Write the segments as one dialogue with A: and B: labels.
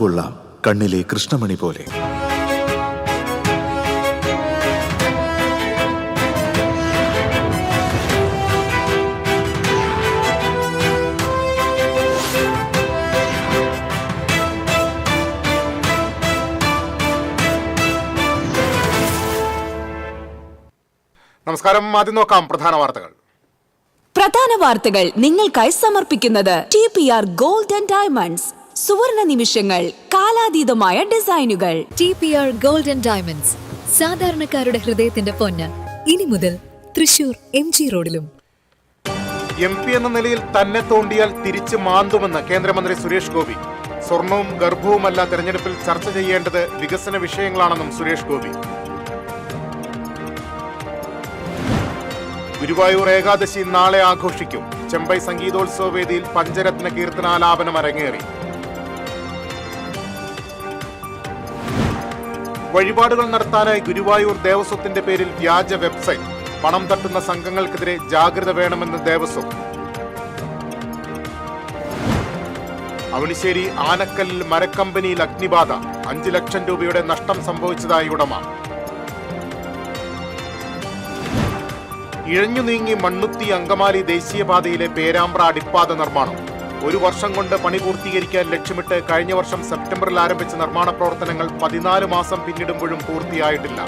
A: കൊള്ളാം കണ്ണിലെ കൃഷ്ണമണി പോലെ.
B: നമസ്കാരം. ആദ്യം നോക്കാം പ്രധാന വാർത്തകൾ.
C: നിങ്ങൾക്കായി സമർപ്പിക്കുന്നത് TPR ഗോൾഡ് ആൻഡ് ഡയമണ്ട്സ്. സുവർണ നിമിഷങ്ങൾ, കാലാതീതമായ ഡിസൈനുകൾ.
D: TPR ഗോൾഡ് ആൻഡ് ഡയമണ്ട്സ്, സാധാരണക്കാരുടെ ഹൃദയത്തിന്റെ പൊന്ന്. ഇനി മുതൽ തൃശൂർ MG റോഡിലും.
B: MP എന്ന നിലയിൽ തന്നെ തോണ്ടിയാൽ തിരിച്ചു മാന്തുമെന്ന് കേന്ദ്രമന്ത്രി സുരേഷ് ഗോപി. സ്വർണവും ഗർഭവുമല്ല തെരഞ്ഞെടുപ്പിൽ ചർച്ച ചെയ്യേണ്ടത് വികസന വിഷയങ്ങളാണെന്നും സുരേഷ് ഗോപി. ഗുരുവായൂർ ഏകാദശി നാളെ ആഘോഷിക്കും. ചെമ്പൈ സംഗീതോത്സവ വേദിയിൽ പഞ്ചരത്ന കീർത്തനാലാപനം അരങ്ങേറി. വഴിപാടുകൾ നടത്താനായി ഗുരുവായൂർ ദേവസ്വത്തിന്റെ പേരിൽ വ്യാജ വെബ്സൈറ്റ്. പണം തട്ടുന്ന സംഘങ്ങൾക്കെതിരെ ജാഗ്രത വേണമെന്ന് ദേവസ്വം. അവണിശ്ശേരി ആനക്കല്ലിൽ മരക്കമ്പനിയിൽ അഗ്നിബാധ. 5 ലക്ഷം രൂപയുടെ നഷ്ടം സംഭവിച്ചതായി ഉടമ. ഇഴഞ്ഞു നീങ്ങി മണ്ണുത്തി അങ്കമാലി ദേശീയപാതയിലെ പേരാമ്പ്ര അടിപ്പാത നിർമ്മാണം. 1 വർഷം കൊണ്ട് പണി പൂർത്തീകരിക്കാൻ ലക്ഷ്യമിട്ട് കഴിഞ്ഞ വർഷം സെപ്റ്റംബറിൽ ആരംഭിച്ച നിർമ്മാണ പ്രവർത്തനങ്ങൾ 14 മാസം പിന്നിടുമ്പോഴും പൂർത്തിയായിട്ടില്ല.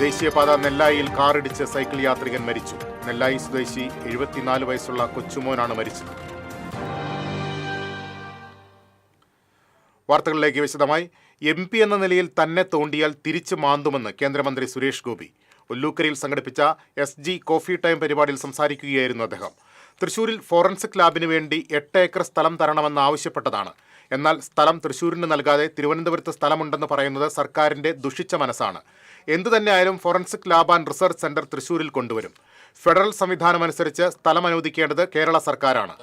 B: ദേശീയപാത നെല്ലായിയിൽ കാറിടിച്ച് സൈക്കിൾ യാത്രികൻ മരിച്ചു. നെല്ലായി സ്വദേശി 74 വയസ്സുള്ള കൊച്ചുമോനാണ് മരിച്ചത്. വാർത്തകളിലേക്ക് വിശദമായി. MP എന്ന നിലയിൽ തന്നെ തോണ്ടിയാൽ തിരിച്ചു മാന്തുമെന്ന് കേന്ദ്രമന്ത്രി സുരേഷ് ഗോപി. ഒല്ലൂക്കരയിൽ സംഘടിപ്പിച്ച SG കോഫി ടൈം പരിപാടിയിൽ സംസാരിക്കുകയായിരുന്നു അദ്ദേഹം. തൃശൂരിൽ ഫോറൻസിക് ലാബിന് വേണ്ടി 8 ഏക്കർ സ്ഥലം തരണമെന്ന് ആവശ്യപ്പെട്ടതാണ്. എന്നാൽ സ്ഥലം തൃശൂരിന് നൽകാതെ തിരുവനന്തപുരത്ത് സ്ഥലമുണ്ടെന്ന് പറയുന്നത് സർക്കാരിന്റെ ദുഷിച്ച മനസ്സാണ്. എന്തുതന്നെയായാലും forensic lab and research centre തൃശൂരിൽ കൊണ്ടുവരും. ഫെഡറൽ സംവിധാനമനുസരിച്ച് സ്ഥലം അനുവദിക്കേണ്ടത് കേരള സർക്കാരാണ്.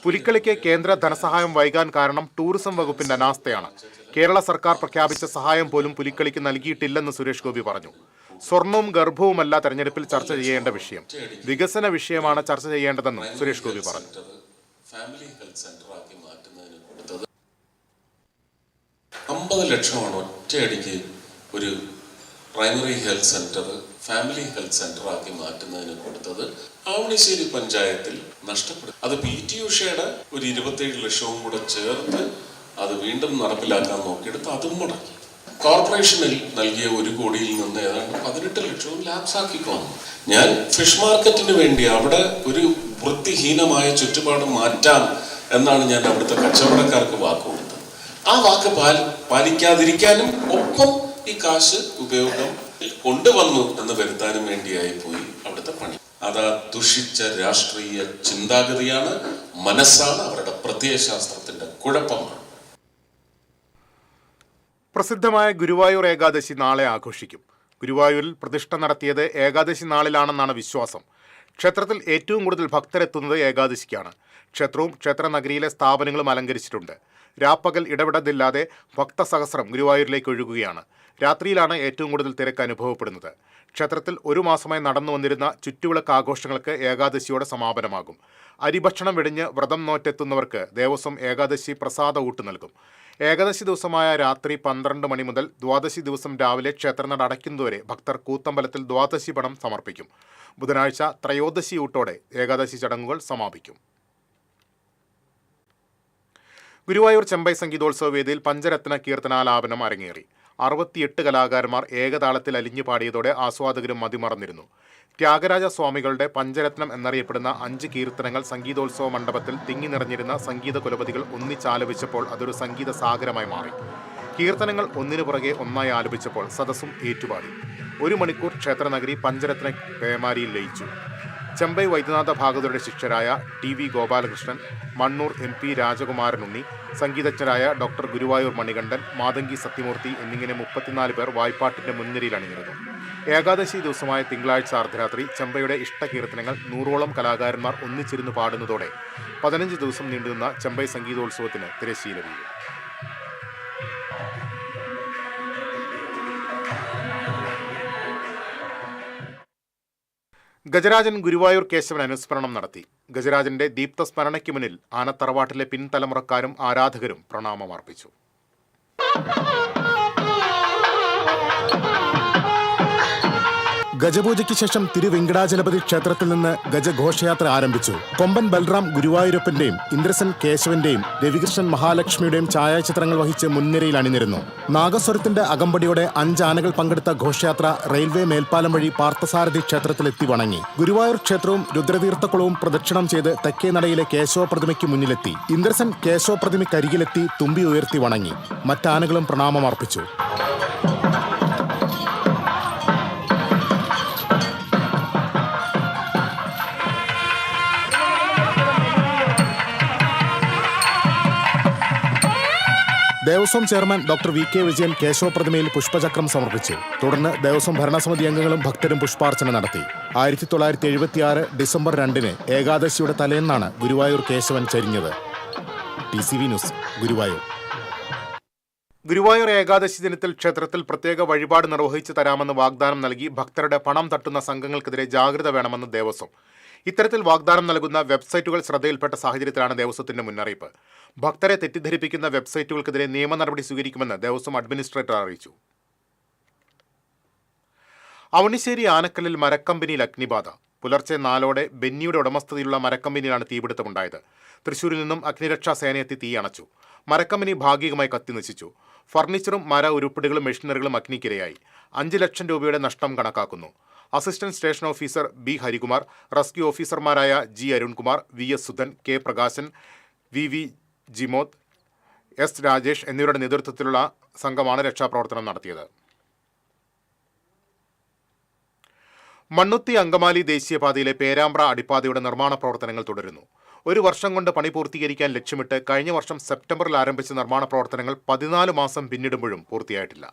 B: പുലിക്കളിക്ക് കേന്ദ്ര ധനസഹായം വൈകാൻ കാരണം ടൂറിസം വകുപ്പിന്റെ അനാസ്ഥയാണ്. കേരള സർക്കാർ പ്രഖ്യാപിച്ച സഹായം പോലും പുലിക്കളിക്ക് നൽകിയിട്ടില്ലെന്ന് സുരേഷ് ഗോപി പറഞ്ഞു. സ്വർണവും ഗർഭവുമല്ല തെരഞ്ഞെടുപ്പിൽ ചർച്ച ചെയ്യേണ്ട വിഷയം, വികസന വിഷയമാണ് ചർച്ച ചെയ്യേണ്ടതെന്നും സുരേഷ് ഗോപി പറഞ്ഞു.
E: 50 ലക്ഷമാണ് ഒറ്റയടിക്ക് ഒരു primary health centre family health centre ആക്കി മാറ്റുന്നതിന് കൊടുത്തത്. ആവണിശ്ശേരി പഞ്ചായത്തിൽ നഷ്ടപ്പെടും. അത് PT ഉഷയുടെ ഒരു 27 ലക്ഷവും കൂടെ ചേർത്ത് അത് വീണ്ടും നടപ്പിലാക്കാൻ നോക്കിയെടുത്ത് അതും മുടക്കി. കോർപ്പറേഷനിൽ നൽകിയ 1 കോടിയിൽ നിന്ന് ഏതാണ്ട് 18 ലക്ഷവും ലാപ്സാക്കിക്കൊന്നു. ഞാൻ ഫിഷ് മാർക്കറ്റിന് വേണ്ടി അവിടെ ഒരു വൃത്തിഹീനമായ ചുറ്റുപാട് മാറ്റാം എന്നാണ് ഞാൻ അവിടുത്തെ കച്ചവടക്കാർക്ക് വാക്ക് കൊടുത്തത്. ആ വാക്ക് പാലിക്കാതിരിക്കാനും ഒപ്പം ഈ കാശ് ഉപയോഗം കൊണ്ടുവന്നു എന്ന് വരുത്താനും വേണ്ടിയായി പോയി അവിടുത്തെ പണി. അത് ദുഷിച്ച രാഷ്ട്രീയ ചിന്താഗതിയാണ്, മനസ്സാണ്, അവരുടെ പ്രത്യയശാസ്ത്രത്തിന്റെ കുഴപ്പമാണ്.
B: പ്രസിദ്ധമായ ഗുരുവായൂർ ഏകാദശി നാളെ ആഘോഷിക്കും. ഗുരുവായൂരിൽ പ്രതിഷ്ഠ നടത്തിയത് ഏകാദശി നാളിലാണെന്നാണ് വിശ്വാസം. ക്ഷേത്രത്തിൽ ഏറ്റവും കൂടുതൽ ഭക്തരെത്തുന്നത് ഏകാദശിക്കാണ്. ക്ഷേത്രവും ക്ഷേത്ര നഗരിയിലെ സ്ഥാപനങ്ങളും അലങ്കരിച്ചിട്ടുണ്ട്. രാപ്പകൽ ഇടപെടലില്ലാതെ ഭക്തസഹസ്രം ഗുരുവായൂരിലേക്ക് ഒഴുകുകയാണ്. രാത്രിയിലാണ് ഏറ്റവും കൂടുതൽ തിരക്ക് അനുഭവപ്പെടുന്നത്. ക്ഷേത്രത്തിൽ 1 മാസമായി നടന്നു വന്നിരുന്ന ചുറ്റുവിളക്ക് ആഘോഷങ്ങൾക്ക് ഏകാദശിയോടെ സമാപനമാകും. അരിഭക്ഷണം വെടിഞ്ഞ് വ്രതം നോറ്റെത്തുന്നവർക്ക് ദേവസ്വം ഏകാദശി പ്രസാദ ഊട്ട് നൽകും. ഏകാദശി ദിവസമായ രാത്രി 12 മണി മുതൽ ദ്വാദശി ദിവസം രാവിലെ ക്ഷേത്രനട അടയ്ക്കുന്നതുവരെ ഭക്തർ കൂത്തമ്പലത്തിൽ ദ്വാദശി പണം സമർപ്പിക്കും. ബുധനാഴ്ച ത്രയോദശി ഊട്ടോടെ ഏകാദശി ചടങ്ങുകൾ സമാപിക്കും. ഗുരുവായൂർ ചെമ്പൈ സംഗീതോത്സവ വേദിയിൽ പഞ്ചരത്ന കീർത്തനാലാപനം അരങ്ങേറി. 68 കലാകാരന്മാർ ഏകതാളത്തിൽ അലിഞ്ഞു പാടിയതോടെ ആസ്വാദകരും മതിമറന്നിരുന്നു. ത്യാഗരാജ സ്വാമികളുടെ പഞ്ചരത്നം എന്നറിയപ്പെടുന്ന 5 കീർത്തനങ്ങൾ സംഗീതോത്സവ മണ്ഡപത്തിൽ തിങ്ങി നിറഞ്ഞിരുന്ന സംഗീത കുലപതികൾ ഒന്നിച്ചാലപിച്ചപ്പോൾ അതൊരു സംഗീത സാഗരമായി മാറി. കീർത്തനങ്ങൾ ഒന്നിനു പുറകെ ഒന്നായി ആലപിച്ചപ്പോൾ സദസ്സും ഏറ്റുപാടി. 1 മണിക്കൂർ ക്ഷേത്രനഗരി പഞ്ചരത്ന പേമാരിയിൽ ലയിച്ചു. ചെമ്പൈ വൈദ്യനാഥ ഭാഗവതരുടെ ശിഷ്യരായ TV ഗോപാലകൃഷ്ണൻ, മണ്ണൂർ MP രാജകുമാരൻ ഉണ്ണി, സംഗീതജ്ഞരായ ഡോക്ടർ ഗുരുവായൂർ മണികണ്ഠൻ, മാതങ്കി സത്യമൂർത്തി എന്നിങ്ങനെ 34 പേർ വായ്പാട്ടിന്റെ മുൻനിരയിൽ അണിനിരുന്നു. ഏകാദശി ദിവസമായ തിങ്കളാഴ്ച അർദ്ധരാത്രി ചെമ്പയുടെ ഇഷ്ടകീർത്തനങ്ങൾ 100ഓളം കലാകാരന്മാർ ഒന്നിച്ചിരുന്ന് പാടുന്നതോടെ 15 ദിവസം നീണ്ടുനിന്ന ചെമ്പൈ സംഗീതോത്സവത്തിന് തിരശ്ശീല വീഴും. ഗജരാജൻ ഗുരുവായൂർ കേശവൻ അനുസ്മരണം നടത്തി. ഗജരാജന്റെ ദീപ്തസ്മരണയ്ക്ക് മുന്നിൽ ആനത്തറവാട്ടിലെ പിൻതലമുറക്കാരും ആരാധകരും പ്രണാമമർപ്പിച്ചു.
F: ഗജപൂജയ്ക്ക് ശേഷം തിരുവെങ്കടാചലപതി ക്ഷേത്രത്തിൽ നിന്ന് ഗജഘോഷയാത്ര ആരംഭിച്ചു. കൊമ്പൻ ബൽറാം ഗുരുവായൂരപ്പന്റെയും ഇന്ദ്രസൻ കേശവന്റെയും രവികൃഷ്ണൻ മഹാലക്ഷ്മിയുടെയും ഛായാചിത്രങ്ങൾ വഹിച്ച് മുൻനിരയിൽ അണിനിരുന്നു. നാഗസ്വരത്തിന്റെ അകമ്പടിയോടെ 5 ആനകൾ പങ്കെടുത്ത ഘോഷയാത്ര റെയിൽവേ മേൽപ്പാലം വഴി പാർത്ഥസാരഥി ക്ഷേത്രത്തിലെത്തി വണങ്ങി. ഗുരുവായൂർ ക്ഷേത്രവും രുദ്രതീർത്ഥക്കുളവും പ്രദക്ഷിണം ചെയ്ത് തെക്കേ നടയിലെ കേശവ പ്രതിമയ്ക്ക് മുന്നിലെത്തി. ഇന്ദ്രസൻ കേശവ പ്രതിമയ്ക്കരികിലെത്തി തുമ്പി ഉയർത്തി വണങ്ങി. മറ്റാനകളും പ്രണാമമർപ്പിച്ചു. Devaswom chairman doctor V K Vijayan Keshava പ്രതിമയിൽ പുഷ്പചക്രം സമർപ്പിച്ചു. തുടർന്ന് ദേവസ്വം ഭരണസമിതി അംഗങ്ങളും ഭക്തരും പുഷ്പാർച്ചന നടത്തി. 1976 ഡിസംബർ 2 ഏകാദശിയുടെ തലേന്നാണ് ഗുരുവായൂർ കേശവൻ ചരിഞ്ഞത്. TCV news, Guruvayur.
B: ഗുരുവായൂർ ഏകാദശി ദിനത്തിൽ ക്ഷേത്രത്തിൽ പ്രത്യേക വഴിപാട് നിർവഹിച്ചു തരാമെന്ന് വാഗ്ദാനം നൽകി ഭക്തരുടെ പണം തട്ടുന്ന സംഘങ്ങൾക്കെതിരെ ജാഗ്രത വേണമെന്ന് ദേവസ്വം. ഇത്തരത്തിൽ വാഗ്ദാനം നൽകുന്ന വെബ്സൈറ്റുകൾ ശ്രദ്ധയിൽപ്പെട്ട സാഹചര്യത്തിലാണ് ദേവസ്വത്തിന്റെ മുന്നറിയിപ്പ്. ഭക്തരെ തെറ്റിദ്ധരിപ്പിക്കുന്ന വെബ്സൈറ്റുകൾക്കെതിരെ നിയമ നടപടി സ്വീകരിക്കുമെന്ന് ദേവസ്വം അഡ്മിനിസ്ട്രേറ്റർ അറിയിച്ചു. അവണിശ്ശേരി ആനക്കല്ലിൽ മരക്കമ്പനിയിൽ അഗ്നിബാധ. പുലർച്ചെ 4 ബെന്നിയുടെ ഉടമസ്ഥതയിലുള്ള മരക്കമ്പനിയിലാണ് തീപിടുത്തമുണ്ടായത്. തൃശൂരിൽ നിന്നും അഗ്നിരക്ഷാ സേനയെത്തി തീ അണച്ചു. മരക്കമ്പനി ഭാഗികമായി കത്തിനശിച്ചു. ഫർണിച്ചറും മര ഉരുപ്പടികളും മെഷീനറികളും അഗ്നിക്കിരയായി. 5 ലക്ഷം രൂപയുടെ നഷ്ടം കണക്കാക്കുന്നു. Assistant station officer B Harikumar, rescue ഓഫീസർമാരായ G Arunkumar, VS Sudhan, K Prakashan, VV Jimod, S Rajesh എന്നിവരുടെ നേതൃത്വത്തിലുള്ള സംഘമാണ് രക്ഷാപ്രവർത്തനം നടത്തിയത്. മണ്ണുത്തി അങ്കമാലി ദേശീയപാതയിലെ പേരാമ്പ്ര അടിപ്പാതയുടെ നിർമ്മാണ പ്രവർത്തനങ്ങൾ തുടരുന്നു. 1 വർഷം കൊണ്ട് പണി പൂർത്തീകരിക്കാൻ ലക്ഷ്യമിട്ട് കഴിഞ്ഞ വർഷം സെപ്റ്റംബറിൽ ആരംഭിച്ച നിർമ്മാണ പ്രവർത്തനങ്ങൾ 14 മാസം പിന്നിടുമ്പോഴും പൂർത്തിയായിട്ടില്ല.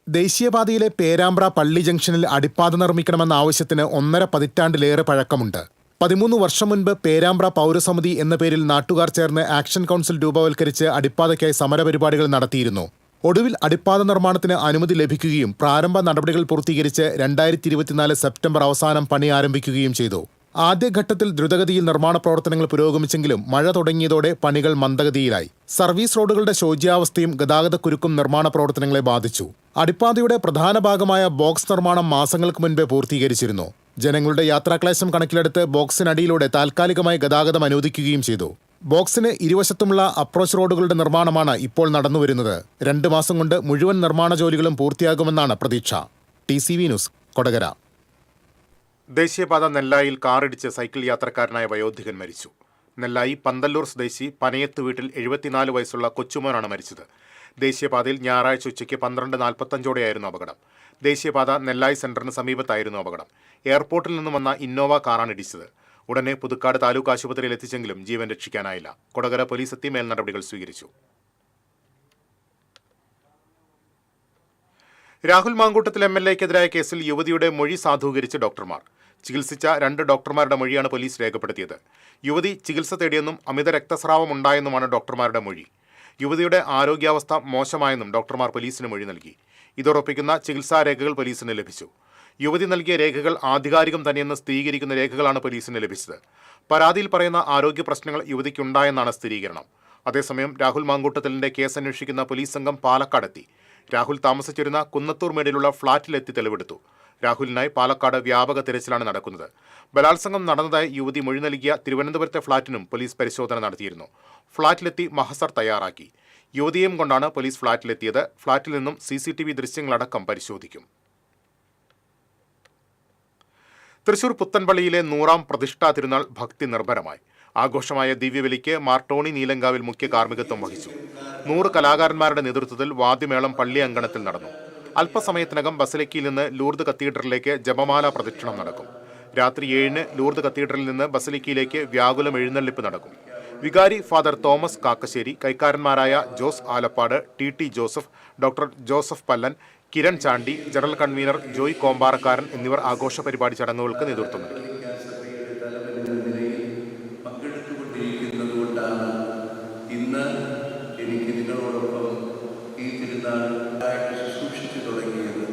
F: ദേശീയപാതയിലെ പേരാമ്പ്ര പള്ളി ജംഗ്ഷനിൽ അടിപ്പാത നിർമ്മിക്കണമെന്ന ആവശ്യത്തിന് 1.5 പതിറ്റാണ്ടിലേറെ പഴക്കമുണ്ട്. 13 വർഷം മുൻപ് പേരാമ്പ്ര പൗരസമിതി എന്ന പേരിൽ നാട്ടുകാർ ചേർന്ന് ആക്ഷൻ കൗൺസിൽ രൂപവൽക്കരിച്ച് അടിപ്പാതയ്ക്കായി സമരപരിപാടികൾ നടത്തിയിരുന്നു. ഒടുവിൽ അടിപ്പാത നിർമ്മാണത്തിന് അനുമതി ലഭിക്കുകയും പ്രാരംഭ നടപടികൾ പൂർത്തീകരിച്ച് 2024 സെപ്റ്റംബർ അവസാനം പണി ആരംഭിക്കുകയും ചെയ്തു. ആദ്യഘട്ടത്തിൽ ദ്രുതഗതിയിൽ നിർമ്മാണ പ്രവർത്തനങ്ങൾ പുരോഗമിച്ചെങ്കിലും മഴ തുടങ്ങിയതോടെ പണികൾ മന്ദഗതിയിലായി. സർവീസ് റോഡുകളുടെ ശോച്യാവസ്ഥയും ഗതാഗതക്കുരുക്കും നിർമ്മാണ പ്രവർത്തനങ്ങളെ ബാധിച്ചു. അടിപ്പാതയുടെ പ്രധാന ഭാഗമായ ബോക്സ് നിർമ്മാണം മാസങ്ങൾക്ക് മുൻപേ പൂർത്തീകരിച്ചിരുന്നു. ജനങ്ങളുടെ യാത്രാക്ലേശം കണക്കിലെടുത്ത് ബോക്സിനടിയിലൂടെ താൽക്കാലികമായി ഗതാഗതം അനുവദിക്കുകയും ചെയ്തു. ബോക്സിന് ഇരുവശത്തുമുള്ള അപ്രോച്ച് റോഡുകളുടെ നിർമ്മാണമാണ് ഇപ്പോൾ നടന്നുവരുന്നത്. 2 മാസം കൊണ്ട് മുഴുവൻ നിർമ്മാണ ജോലികളും പൂർത്തിയാകുമെന്നാണ് പ്രതീക്ഷ. TCV news, Kodakara.
B: ദേശീയപാത നെല്ലായിൽ കാറിടിച്ച് സൈക്കിൾ യാത്രക്കാരനായ വയോധികൻ മരിച്ചു. നെല്ലായി പന്തല്ലൂർ സ്വദേശി പനയത്ത് വീട്ടിൽ 74 വയസ്സുള്ള കൊച്ചുമോനാണ് മരിച്ചത്. ദേശീയപാതയിൽ ഞായറാഴ്ച ഉച്ചയ്ക്ക് 12:45 അപകടം. ദേശീയപാത നെല്ലായി സെന്ററിന് സമീപത്തായിരുന്നു അപകടം. എയർപോർട്ടിൽ നിന്നും വന്ന ഇന്നോവ കാറാണ് ഇടിച്ചത്. ഉടനെ പുതുക്കാട് താലൂക്ക് ആശുപത്രിയിൽ എത്തിച്ചെങ്കിലും ജീവൻ രക്ഷിക്കാനായില്ല. കൊടകര പോലീസ് എത്തി മേൽനടപടികൾ സ്വീകരിച്ചു. രാഹുൽ മാങ്കൂട്ടത്തിൽ MLAക്കെതിരായ കേസിൽ യുവതിയുടെ മൊഴി സാധൂകരിച്ച് ഡോക്ടർമാർ. ചികിത്സിച്ച 2 ഡോക്ടർമാരുടെ മൊഴിയാണ് പോലീസ് രേഖപ്പെടുത്തിയത്. യുവതി ചികിത്സ തേടിയെന്നും അമിത രക്തസ്രാവം ഉണ്ടായെന്നുമാണ് ഡോക്ടർമാരുടെ മൊഴി. യുവതിയുടെ ആരോഗ്യാവസ്ഥ മോശമായെന്നും ഡോക്ടർമാർ പോലീസിന് മൊഴി നൽകി. ഇതുറപ്പിക്കുന്ന ചികിത്സാ രേഖകൾ പോലീസിന് ലഭിച്ചു. യുവതി നൽകിയ രേഖകൾ ആധികാരികം തന്നെയെന്ന് സ്ഥിരീകരിക്കുന്ന രേഖകളാണ് പോലീസിന് ലഭിച്ചത്. പരാതിയിൽ പറയുന്ന ആരോഗ്യ പ്രശ്നങ്ങൾ യുവതിക്കുണ്ടായെന്നാണ് സ്ഥിരീകരണം. അതേസമയം രാഹുൽ മാങ്കൂട്ടത്തലിന്റെ കേസ് അന്വേഷിക്കുന്ന പോലീസ് സംഘം പാലക്കാടെത്തി. രാഹുൽ താമസിച്ചിരുന്ന കുന്നത്തൂർ മേടിലുള്ള ഫ്ളാറ്റിലെത്തി തെളിവെടുത്തു. രാഹുലിനായി പാലക്കാട് വ്യാപക തിരച്ചിലാണ് നടക്കുന്നത്. ബലാത്സംഗം നടന്നതായി യുവതി മൊഴി നൽകിയ തിരുവനന്തപുരത്തെ ഫ്ളാറ്റിനും പോലീസ് പരിശോധന നടത്തിയിരുന്നു. ഫ്ളാറ്റിലെത്തി മഹസർ തയ്യാറാക്കി. യുവതിയെയും കൊണ്ടാണ് പോലീസ് ഫ്ളാറ്റിലെത്തിയത്. ഫ്ളാറ്റിൽ നിന്നും CCTV ദൃശ്യങ്ങളടക്കം പരിശോധിക്കും. തൃശൂർ പുത്തൻപള്ളിയിലെ 100ാം പ്രതിഷ്ഠാ തിരുനാൾ ഭക്തി നിർഭരമായി. ആഘോഷമായ ദിവ്യബലിക്ക് മാർ ടോണി നീലങ്കാവിൽ മുഖ്യ കാർമ്മികത്വം വഹിച്ചു. 100 കലാകാരന്മാരുടെ നേതൃത്വത്തിൽ വാദ്യമേളം പള്ളി അങ്കണത്തിൽ നടന്നു. അല്പസമയത്തിനകം ബസലിക്കയിൽ നിന്ന് ലൂർദ് കത്തീഡ്രലിലേക്ക് ജപമാല പ്രദക്ഷിണം നടക്കും. രാത്രി 7-ന് ലൂർദ് കത്തീഡ്രലിൽ നിന്ന് ബസലിക്കയിലേക്ക് വ്യാകുലം എഴുന്നള്ളിപ്പ് നടക്കും. വികാരി ഫാദർ തോമസ് കാക്കശ്ശേരി, കൈക്കാരന്മാരായ Jose Alappat, TT Joseph, doctor Joseph Pallan, Kiran Chandy, general convener Joy Kombarakkaran എന്നിവർ ആഘോഷ പരിപാടി ചടങ്ങുകൾക്ക് നേതൃത്വം നൽകി.
G: ഇന്ന് എനിക്ക് നിങ്ങളോടൊപ്പം ഈ തിരുനാൾ ശുശ്രൂഷിച്ചു തുടങ്ങിയത്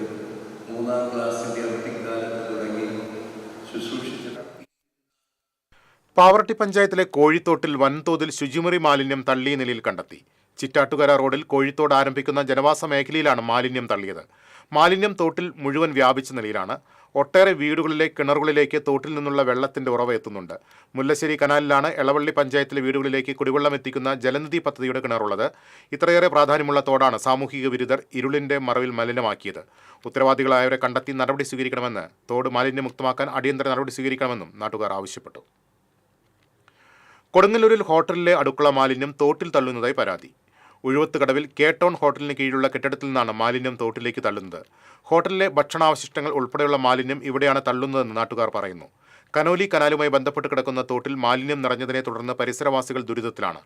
G: 3ാം ക്ലാസ്സിൻ്റെ അവധിക്കാലത്ത് തുടങ്ങി ശുശ്രൂഷിച്ചു.
B: പാവറട്ടി പഞ്ചായത്തിലെ കോഴിത്തോട്ടിൽ വൻതോതിൽ ശുചിമുറി മാലിന്യം തള്ളിയ നിലയിൽ കണ്ടെത്തി. ചിറ്റാട്ടുകര റോഡിൽ കോഴിത്തോട് ആരംഭിക്കുന്ന ജനവാസ മേഖലയിലാണ് മാലിന്യം തള്ളിയത്. മാലിന്യം തോട്ടിൽ മുഴുവൻ വ്യാപിച്ച നിലയിലാണ്. ഒട്ടേറെ വീടുകളിലെ കിണറുകളിലേക്ക് തോട്ടിൽ നിന്നുള്ള വെള്ളത്തിന്റെ ഉറവ എത്തുന്നുണ്ട്. മുല്ലശ്ശേരി കനാലിലാണ് എളവള്ളി പഞ്ചായത്തിലെ വീടുകളിലേക്ക് കുടിവെള്ളം എത്തിക്കുന്ന ജലനിധി പദ്ധതിയുടെ കിണറുള്ളത്. ഇത്രയേറെ പ്രാധാന്യമുള്ള തോടാണ് സാമൂഹിക വിരുദ്ധർ ഇരുളിന്റെ മറവിൽ മലിനമാക്കിയത്. ഉത്തരവാദികളായവരെ കണ്ടെത്തി നടപടി സ്വീകരിക്കണമെന്ന്, തോട് മാലിന്യമുക്തമാക്കാൻ അടിയന്തര നടപടി സ്വീകരിക്കണമെന്നും നാട്ടുകാർ ആവശ്യപ്പെട്ടു. കൊടുങ്ങല്ലൂരിൽ ഹോട്ടലിലെ അടുക്കള മാലിന്യം തോട്ടിൽ തള്ളുന്നതായി പരാതി. ഉഴുവത്തുകടവിൽ കേട്ടോൺ ഹോട്ടലിന് കീഴിലുള്ള കെട്ടിടത്തിൽ നിന്നാണ് മാലിന്യം തോട്ടിലേക്ക് തള്ളുന്നത്. ഹോട്ടലിലെ ഭക്ഷണാവശിഷ്ടങ്ങൾ ഉൾപ്പെടെയുള്ള മാലിന്യം ഇവിടെയാണ് തള്ളുന്നതെന്ന് നാട്ടുകാർ പറയുന്നു. കനോലി കനാലുമായി ബന്ധപ്പെട്ട് കിടക്കുന്ന തോട്ടിൽ മാലിന്യം നിറഞ്ഞതിനെ തുടർന്ന് പരിസരവാസികൾ ദുരിതത്തിലാണ്.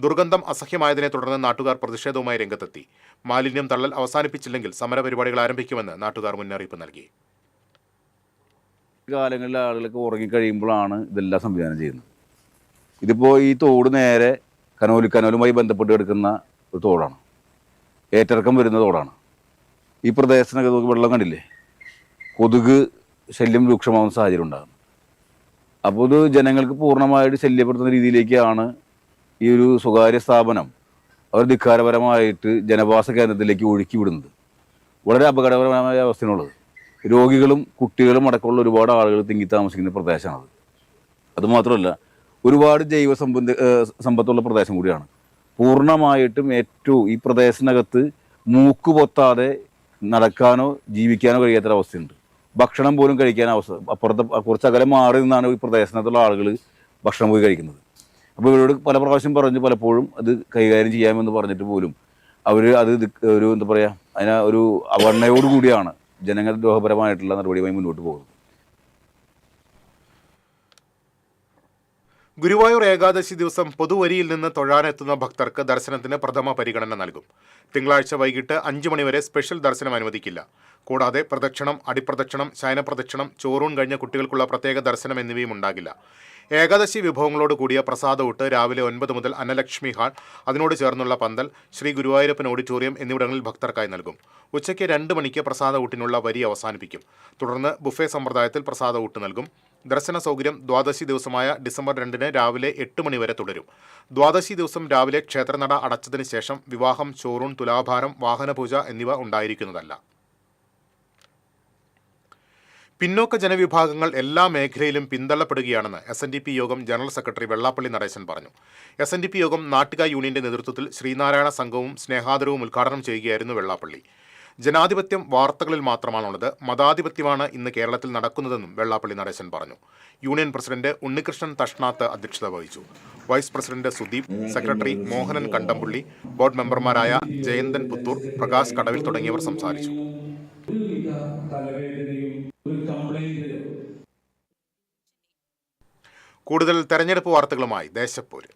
B: ദുർഗന്ധം അസഹ്യമായതിനെ തുടർന്ന് നാട്ടുകാർ പ്രതിഷേധവുമായി രംഗത്തെത്തി. മാലിന്യം തള്ളൽ അവസാനിപ്പിച്ചില്ലെങ്കിൽ സമരപരിപാടികൾ ആരംഭിക്കുമെന്ന് നാട്ടുകാർ മുന്നറിയിപ്പ് നൽകി.
H: കാലങ്ങളിൽ ആളുകൾക്ക് ഉറങ്ങിക്കഴിയുമ്പോഴാണ് ഇതെല്ലാം സംവിധാനം ചെയ്യുന്നത്. ഇതിപ്പോൾ ഈ തോട് നേരെ കനാലുമായി ബന്ധപ്പെട്ട് കിടക്കുന്ന ഒരു തോടാണ്, ഏറ്റിറക്കം വരുന്ന തോടാണ്. ഈ പ്രദേശത്തൊക്കെ നമുക്ക് വെള്ളം കണ്ടില്ലേ, കൊതുക് ശല്യം രൂക്ഷമാവുന്ന സാഹചര്യം ഉണ്ടാകും. അപ്പോൾ ഇത് ജനങ്ങൾക്ക് പൂർണ്ണമായിട്ട് ശല്യപ്പെടുത്തുന്ന രീതിയിലേക്കാണ് ഈ ഒരു സ്വകാര്യ സ്ഥാപനം അവർ ധിക്കാരപരമായിട്ട് ജനവാസ കേന്ദ്രത്തിലേക്ക് ഒഴുക്കി വിടുന്നത്. വളരെ അപകടകരമായ അവസ്ഥയാണുള്ളത്. രോഗികളും കുട്ടികളും അടക്കമുള്ള ഒരുപാട് ആളുകൾ തിങ്ങി താമസിക്കുന്ന പ്രദേശമാണത്. അതുമാത്രമല്ല, ഒരുപാട് ജൈവ സമ്പത്തുള്ള പ്രദേശം കൂടിയാണ്. പൂർണ്ണമായിട്ടും ഏറ്റവും ഈ പ്രദേശത്തിനകത്ത് മൂക്ക് പൊത്താതെ നടക്കാനോ ജീവിക്കാനോ കഴിയാത്തൊരവസ്ഥയുണ്ട്. ഭക്ഷണം പോലും കഴിക്കാൻ അവസ്ഥ, അപ്പുറത്ത് കുറച്ച് അകലെ മാറി നിന്നാണ് ഈ പ്രദേശത്തുള്ള ആളുകൾ ഭക്ഷണം പോയി കഴിക്കുന്നത്. അപ്പോൾ ഇവരോട് പല പ്രാവശ്യം പറഞ്ഞു, പലപ്പോഴും അത് കൈകാര്യം ചെയ്യാമെന്ന് പറഞ്ഞിട്ട് പോലും അവർ അത് ഒരു എന്താ പറയുക, അതിനെ ഒരു അവഗണനയോടുകൂടിയാണ് ജനങ്ങൾ ദ്രോഹപരമായിട്ടുള്ള നടപടിയുമായി മുന്നോട്ട് പോകുന്നത്.
B: ഗുരുവായൂർ ഏകാദശി ദിവസം പൊതുവരിയിൽ നിന്ന് തൊഴാനെത്തുന്ന ഭക്തർക്ക് ദർശനത്തിന് പ്രഥമ പരിഗണന നൽകും. തിങ്കളാഴ്ച വൈകിട്ട് 5 മണിവരെ സ്പെഷ്യൽ ദർശനം അനുവദിക്കില്ല. കൂടാതെ പ്രദക്ഷിണം, അടിപ്രദക്ഷിണം, ശയനപ്രദക്ഷിണം, ചോറൂൺ കഴിഞ്ഞ കുട്ടികൾക്കുള്ള പ്രത്യേക ദർശനം എന്നിവയും ഉണ്ടാകില്ല. ഏകാദശി വിഭവങ്ങളോട് കൂടിയ പ്രസാദഊട്ട് രാവിലെ 9 മുതൽ അന്നലക്ഷ്മി ഹാൾ, അതിനോട് ചേർന്നുള്ള പന്തൽ, ശ്രീ ഗുരുവായൂരപ്പൻ ഓഡിറ്റോറിയം എന്നിവിടങ്ങളിൽ ഭക്തർക്കായി നൽകും. ഉച്ചയ്ക്ക് 2 മണിക്ക് പ്രസാദഊട്ടിനുള്ള വരി അവസാനിപ്പിക്കും. തുടർന്ന് ബുഫേ സമ്പ്രദായത്തിൽ പ്രസാദഊട്ട് നൽകും. ദർശന സൗകര്യം ദ്വാദശി ദിവസമായ ഡിസംബർ 2 രാവിലെ 8 മണി വരെ തുടരും. ദ്വാദശി ദിവസം രാവിലെ ക്ഷേത്രനട അടച്ചതിന് ശേഷം വിവാഹം, ചോറൂൺ, തുലാഭാരം, വാഹനപൂജ എന്നിവ ഉണ്ടായിരിക്കുന്നതല്ല. പിന്നോക്ക ജനവിഭാഗങ്ങൾ എല്ലാ മേഖലയിലും പിന്തള്ളപ്പെടുകയാണെന്ന് SNDP യോഗം ജനറൽ സെക്രട്ടറി വെള്ളാപ്പള്ളി നടേശൻ പറഞ്ഞു. SNDP യോഗം നാട്ടിക യൂണിയന്റെ നേതൃത്വത്തിൽ ശ്രീനാരായണ സംഘവും സ്നേഹാദരവും ഉദ്ഘാടനം ചെയ്യുകയായിരുന്നു വെള്ളാപ്പള്ളി. ജനാധിപത്യം വാർത്തകളിൽ മാത്രമാണുള്ളത്, മതാധിപത്യമാണ് ഇന്ന് കേരളത്തിൽ നടക്കുന്നതെന്നും വെള്ളാപ്പള്ളി നടേശൻ പറഞ്ഞു. യൂണിയൻ പ്രസിഡന്റ് ഉണ്ണികൃഷ്ണൻ തഷ്ണാത്ത് അധ്യക്ഷത വഹിച്ചു. Vice president Sudeep, secretary Mohanan Kandampully, board മെമ്പർമാരായ ജയന്തൻ പുത്തൂർ, പ്രകാശ് കടവിൽ തുടങ്ങിയവർ സംസാരിച്ചു. കൂടുതൽ തെരഞ്ഞെടുപ്പ് വാർത്തകളുമായി ദേശപ്പൂര്.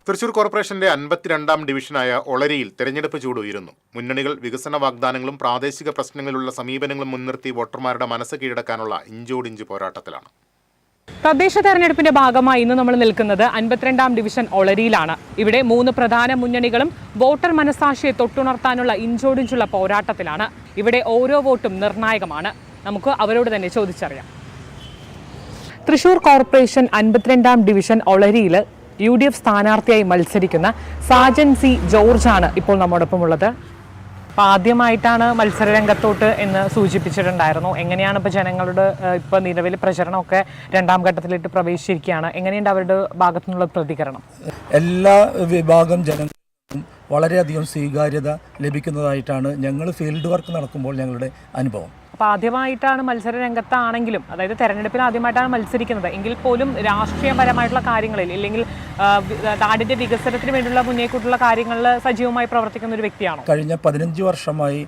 B: തൃശൂർ കോർപ്പറേഷന്റെ 52ാം ഡിവിഷനായ ഒളരിയിൽ തെരഞ്ഞെടുപ്പ് ചൂട് ഉയരുന്നു. മുന്നണികൾ വികസന വാഗ്ദാനങ്ങളും പ്രാദേശിക പ്രശ്നങ്ങളിലുള്ള സമീപനങ്ങളും മുൻനിർത്തി വോട്ടർമാരുടെ മനസ്സ് കീഴടക്കാനുള്ള ഇഞ്ചോടിഞ്ച് പോരാട്ടത്തിലാണ്.
I: തദ്ദേശ തെരഞ്ഞെടുപ്പിന്റെ ഭാഗമായി ഇന്ന് നമ്മൾ നിൽക്കുന്നത് 52ാം ഡിവിഷൻ ഒളരിയിലാണ്. ഇവിടെ 3 പ്രധാന മുന്നണികളും വോട്ടർ മനസാക്ഷിയെ തൊട്ടുണർത്താനുള്ള ഇഞ്ചോടിഞ്ചുള്ള പോരാട്ടത്തിലാണ്. ഇവിടെ ഓരോ വോട്ടും നിർണായകമാണ്. നമുക്ക് അവരോട് തന്നെ ചോദിച്ചറിയാം. തൃശൂർ കോർപ്പറേഷൻ 52ാം ഡിവിഷൻ ഒളരിയിൽ UDF സ്ഥാനാർത്ഥിയായി മത്സരിക്കുന്ന സാജൻ സി ജോർജാണ് ഇപ്പോൾ നമ്മോടൊപ്പം ഉള്ളത്. അപ്പോൾ ആദ്യമായിട്ടാണ് മത്സരരംഗത്തോട്ട് എന്ന് സൂചിപ്പിച്ചിട്ടുണ്ടായിരുന്നു. എങ്ങനെയാണ് ഇപ്പോൾ ജനങ്ങളുടെ ഇപ്പോൾ നിലവിൽ പ്രചരണമൊക്കെ 2ാം ഘട്ടത്തിലിട്ട് പ്രവേശിച്ചിരിക്കുകയാണ്. എങ്ങനെയുണ്ട് അവരുടെ ഭാഗത്തു നിന്നുള്ള പ്രതികരണം?
J: എല്ലാ വിഭാഗം ജനങ്ങൾക്കും വളരെയധികം സ്വീകാര്യത ലഭിക്കുന്നതായിട്ടാണ് ഞങ്ങൾ ഫീൽഡ് വർക്ക് നടക്കുമ്പോൾ ഞങ്ങളുടെ അനുഭവം.
I: അപ്പോൾ ആദ്യമായിട്ടാണ് മത്സര രംഗത്താണെങ്കിലും, അതായത് തെരഞ്ഞെടുപ്പിൽ ആദ്യമായിട്ടാണ് മത്സരിക്കുന്നത് എങ്കിൽ പോലും രാഷ്ട്രീയപരമായിട്ടുള്ള കാര്യങ്ങളിൽ ഇല്ലെങ്കിൽ നാടിൻ്റെ വികസനത്തിന് വേണ്ടിയുള്ള മുന്നേക്കൂട്ടുള്ള കാര്യങ്ങളിൽ സജീവമായി പ്രവർത്തിക്കുന്ന ഒരു വ്യക്തിയാണോ?
J: കഴിഞ്ഞ 15 വർഷമായി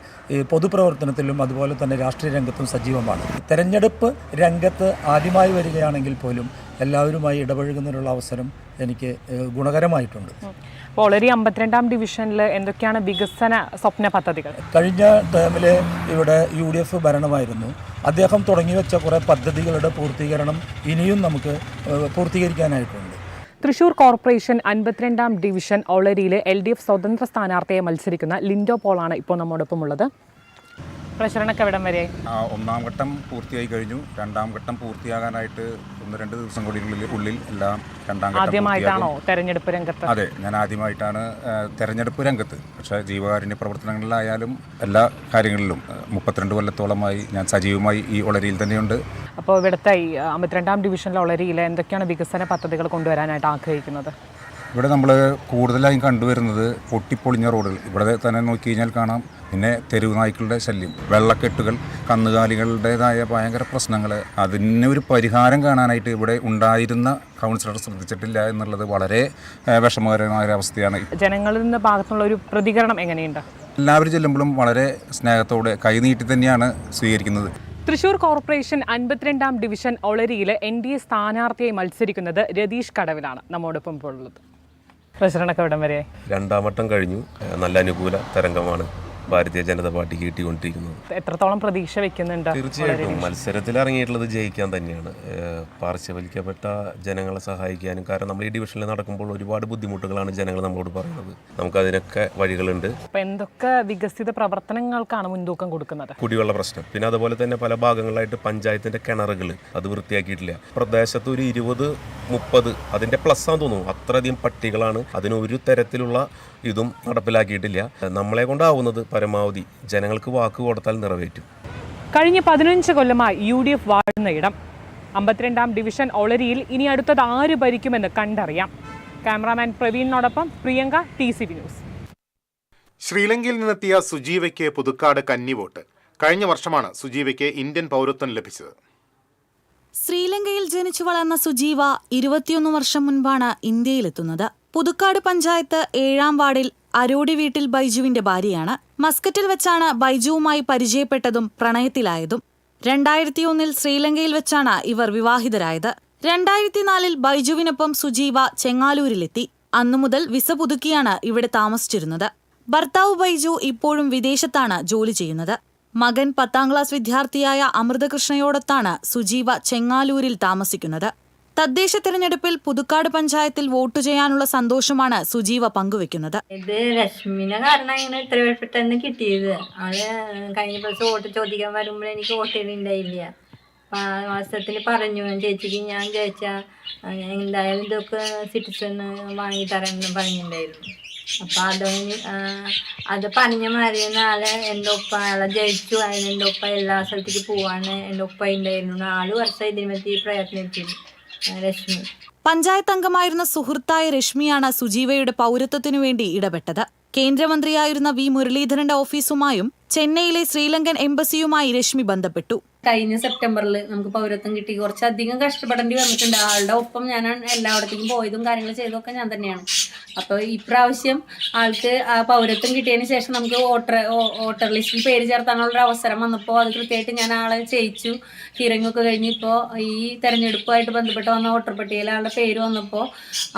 J: പൊതുപ്രവർത്തനത്തിലും അതുപോലെ തന്നെ രാഷ്ട്രീയ രംഗത്തും സജീവമാണ്. തെരഞ്ഞെടുപ്പ് രംഗത്ത് ആദ്യമായി വരികയാണെങ്കിൽ പോലും എല്ലാവരുമായി ഇടപഴകുന്നതിനുള്ള അവസരം എനിക്ക് ഗുണകരമായിട്ടുണ്ട്.
I: അപ്പോൾ ഒളരി 52ാം ഡിവിഷനിൽ എന്തൊക്കെയാണ് വികസന സ്വപ്ന പദ്ധതികൾ?
J: കഴിഞ്ഞ ടേമിൽ ഇവിടെ UDF ഭരണമായിരുന്നു. അദ്ദേഹം തുടങ്ങിവെച്ച കുറേ പദ്ധതികളുടെ പൂർത്തീകരണം ഇനിയും നമുക്ക് പൂർത്തീകരിക്കാനായിട്ടുണ്ട്.
I: തൃശൂർ കോർപ്പറേഷൻ 52-ാം ഡിവിഷൻ ഒളരിയിലെ LDF സ്വതന്ത്ര സ്ഥാനാർത്ഥിയെ മത്സരിക്കുന്ന ലിൻഡോ പോളാണ് ഇപ്പോൾ നമ്മോടൊപ്പം ഉള്ളത്. പ്രചരണമൊക്കെ എവിടം വരെ?
K: ഒന്നാം ഘട്ടം പൂർത്തിയായി കഴിഞ്ഞു. രണ്ടാം ഘട്ടം പൂർത്തിയാകാനായിട്ട് 1-2 ദിവസം കൂടി ഉള്ളിൽ എല്ലാം രണ്ടാം ഘട്ടം.
I: ആദ്യമായിട്ടാണോ തെരഞ്ഞെടുപ്പ് രംഗത്ത്?
K: അതെ, ഞാൻ ആദ്യമായിട്ടാണ് തെരഞ്ഞെടുപ്പ് രംഗത്ത്. പക്ഷേ ജീവകാരുണ്യ പ്രവർത്തനങ്ങളിലായാലും എല്ലാ കാര്യങ്ങളിലും 32 കൊല്ലത്തോളമായി ഞാൻ സജീവമായി ഈ ഒളരിയിൽ തന്നെയുണ്ട്.
I: അപ്പോൾ ഇവിടുത്തെ ഈ 52-ാം ഡിവിഷനിലെ ഒളരിയിൽ എന്തൊക്കെയാണ് വികസന പദ്ധതികൾ കൊണ്ടുവരാനായിട്ട് ആഗ്രഹിക്കുന്നത്?
K: ഇവിടെ നമ്മൾ കൂടുതലായും കണ്ടുവരുന്നത് പൊട്ടിപ്പൊളിഞ്ഞ റോഡുകൾ. ഇവിടെ തന്നെ നോക്കി കഴിഞ്ഞാൽ കാണാം. പിന്നെ തെരുവ് നായ്ക്കളുടെ ശല്യം, വെള്ളക്കെട്ടുകൾ, കന്നുകാലികളുടേതായ ഭയങ്കര പ്രശ്നങ്ങൾ. അതിനൊരു പരിഹാരം കാണാനായിട്ട് ഇവിടെ ഉണ്ടായിരുന്ന കൗൺസിലർ ശ്രദ്ധിച്ചിട്ടില്ല എന്നുള്ളത് വളരെ വിഷമകരമായ ഒരു അവസ്ഥയാണ്.
I: ജനങ്ങളിൽ നിന്ന് ഭാഗത്തുള്ള ഒരു പ്രതികരണം എങ്ങനെയുണ്ട്?
K: എല്ലാവരും ചെല്ലുമ്പോഴും വളരെ സ്നേഹത്തോടെ കൈനീട്ടി തന്നെയാണ് സ്വീകരിക്കുന്നത്.
I: തൃശൂർ കോർപ്പറേഷൻ 52-ാം ഡിവിഷൻ ഒളരിയിലെ NDA സ്ഥാനാർത്ഥിയായി മത്സരിക്കുന്നത് രതീഷ് കടവിലാണ് നമ്മോടൊപ്പം ഇപ്പോൾ ഉള്ളത്. പ്രചരണമൊക്കെ എവിടം വരെ?
L: രണ്ടാം വട്ടം കഴിഞ്ഞു. നല്ല അനുകൂല തരംഗമാണ് ഭാരതീയ ജനതാ പാർട്ടി കിട്ടിക്കൊണ്ടിരിക്കുന്നത്.
I: എത്രത്തോളം പ്രതീക്ഷ വെക്കുന്നുണ്ട്?
L: തീർച്ചയായിട്ടും മത്സരത്തിൽ ഇറങ്ങിയിട്ടുള്ളത് ജയിക്കാൻ തന്നെയാണ്. പാർശ്വവൽക്കപ്പെട്ട ജനങ്ങളെ സഹായിക്കാനും. കാരണം നമ്മൾ ഈ ഡിവിഷനിൽ നടക്കുമ്പോൾ ഒരുപാട് ബുദ്ധിമുട്ടുകളാണ് ജനങ്ങൾ നമ്മളോട് പറയുന്നത്. നമുക്കതിനൊക്കെ വഴികളുണ്ട്.
I: അപ്പോൾ എന്തൊക്കെ വികസിത പ്രവർത്തനങ്ങൾക്കാണ് മുൻതൂക്കം കൊടുക്കുന്നത്?
L: കുടിവെള്ള പ്രശ്നം, പിന്നെ അതുപോലെ തന്നെ പല ഭാഗങ്ങളിലായിട്ട് പഞ്ചായത്തിന്റെ കിണറുകൾ അത് വൃത്തിയാക്കിയിട്ടില്ല. പ്രദേശത്ത് ഒരു 20-30 അതിന്റെ പ്ലസ് ആണെന്ന് തോന്നുന്നു, അത്രയധികം പട്ടികളാണ്. അതിനൊരു തരത്തിലുള്ള ഇതും നടപ്പിലാക്കിയിട്ടില്ല. നമ്മളെ കൊണ്ടാവുന്നത് പരമാവധി ജനങ്ങൾക്ക് വാക്ക് കൊടുത്താൽ നിറവേറ്റും.
I: കഴിഞ്ഞ 15 കൊല്ലമായി UDF വാഴുന്ന ഇടം 52-ാം ഡിവിഷൻ ഒളരിയിൽ ഇനി അടുത്തത് ആര് ഭരിക്കുമെന്ന് കണ്ടറിയാം. ക്യാമറാമാൻ പ്രവീണിനോടൊപ്പം പ്രിയങ്ക, TCV ന്യൂസ്.
B: ശ്രീലങ്കയിൽ നിന്നെത്തിയ സുജീവയ്ക്ക് പുതുക്കാട് കന്നി വോട്ട്. കഴിഞ്ഞ വർഷമാണ് സുജീവയ്ക്ക് ഇന്ത്യൻ പൗരത്വം ലഭിച്ചത്.
C: ശ്രീലങ്കയിൽ ജനിച്ചു വളർന്ന സുജീവ 21 വർഷം മുൻപാണ് ഇന്ത്യയിലെത്തുന്നത്. പുതുക്കാട് പഞ്ചായത്ത് 7-ാം വാർഡിൽ അരോടി വീട്ടിൽ ബൈജുവിന്റെ ഭാര്യയാണ്. മസ്കറ്റിൽ വെച്ചാണ് ബൈജുവുമായി പരിചയപ്പെട്ടതും പ്രണയത്തിലായതും. 2001-ൽ ശ്രീലങ്കയിൽ വെച്ചാണ് ഇവർ വിവാഹിതരായത്. 2004-ൽ ബൈജുവിനൊപ്പം സുജീവ ചെങ്ങാലൂരിലെത്തി. അന്നു മുതൽ വിസ പുതുക്കിയാണ് ഇവിടെ താമസിച്ചിരുന്നത്. ഭർത്താവ് ബൈജു ഇപ്പോഴും വിദേശത്താണ് ജോലി ചെയ്യുന്നത്. മകൻ 10ാം ക്ലാസ് വിദ്യാർത്ഥിയായ അമൃതകൃഷ്ണയോടൊത്താണ് സുജീവ ചെങ്ങാലൂരിൽ താമസിക്കുന്നത്. തദ്ദേശ തെരഞ്ഞെടുപ്പിൽ പുതുക്കാട് പഞ്ചായത്തിൽ വോട്ട് ചെയ്യാനുള്ള സന്തോഷമാണ് സുജീവ പങ്കുവെക്കുന്നത്.
M: ഇത് രശ്മിനെ കാരണം ഇങ്ങനെ ഇത്ര പെട്ടെന്ന് കിട്ടിയത്. ആള് കഴിഞ്ഞ ദിവസം വോട്ട് ചോദിക്കാൻ വരുമ്പോൾ എനിക്ക് വോട്ട് ചെയ്തിട്ടുണ്ടായില്ല. മാസത്തിൽ പറഞ്ഞു ചേച്ചിക്ക് ഞാൻ ചോദിച്ചാൽ എന്തായാലും ഇതൊക്കെ സിറ്റിസൺ വാങ്ങി തരാമെന്ന് പറഞ്ഞിട്ടുണ്ടായിരുന്നു. അപ്പം അത് പറഞ്ഞ മാതിരി നാളെ എൻ്റെ ഒപ്പ ആളെ ജയിച്ചു. അതിന് എൻ്റെ ഒപ്പ എല്ലാ സ്ഥലത്തേക്ക് പോവാണ് എൻ്റെ ഒപ്പ ഉണ്ടായിരുന്നു. 4 വർഷം ഇതിനെപ്പറ്റി പ്രയത്നിച്ചിരുന്നു രശ്മി.
C: പഞ്ചായത്ത് അംഗമായിരുന്ന സുഹൃത്തായ രശ്മിയാണ് സുജീവയുടെ പൗരത്വത്തിനു വേണ്ടി ഇടപെട്ടത്. കേന്ദ്രമന്ത്രിയായിരുന്ന V. മുരളീധരന്റെ ഓഫീസുമായും ചെന്നൈയിലെ ശ്രീലങ്കൻ എംബസിയുമായി രശ്മി ബന്ധപ്പെട്ടു.
M: കഴിഞ്ഞ സെപ്റ്റംബറിൽ നമുക്ക് പൗരത്വം കിട്ടി. കുറച്ചധികം കഷ്ടപ്പെടേണ്ടി വന്നിട്ടുണ്ട്. ആളുടെ ഒപ്പം ഞാൻ എല്ലായിടത്തേക്കും പോയതും കാര്യങ്ങൾ ചെയ്തതൊക്കെ ഞാൻ തന്നെയാണ്. അപ്പോൾ ഇപ്രാവശ്യം ആൾക്ക് ആ പൗരത്വം കിട്ടിയതിന് ശേഷം നമുക്ക് വോട്ടർ ലിസ്റ്റിൽ പേര് ചേർത്താനുള്ളൊരു അവസരം വന്നപ്പോൾ അത് കൃത്യമായിട്ട് ഞാൻ ആളെ ചെയ്യിച്ചു. ഹിയറിംഗ് ഒക്കെ കഴിഞ്ഞ് ഇപ്പോൾ ഈ തെരഞ്ഞെടുപ്പുമായിട്ട് ബന്ധപ്പെട്ട് വന്ന വോട്ടർ പട്ടികയിൽ ആളുടെ പേര് വന്നപ്പോൾ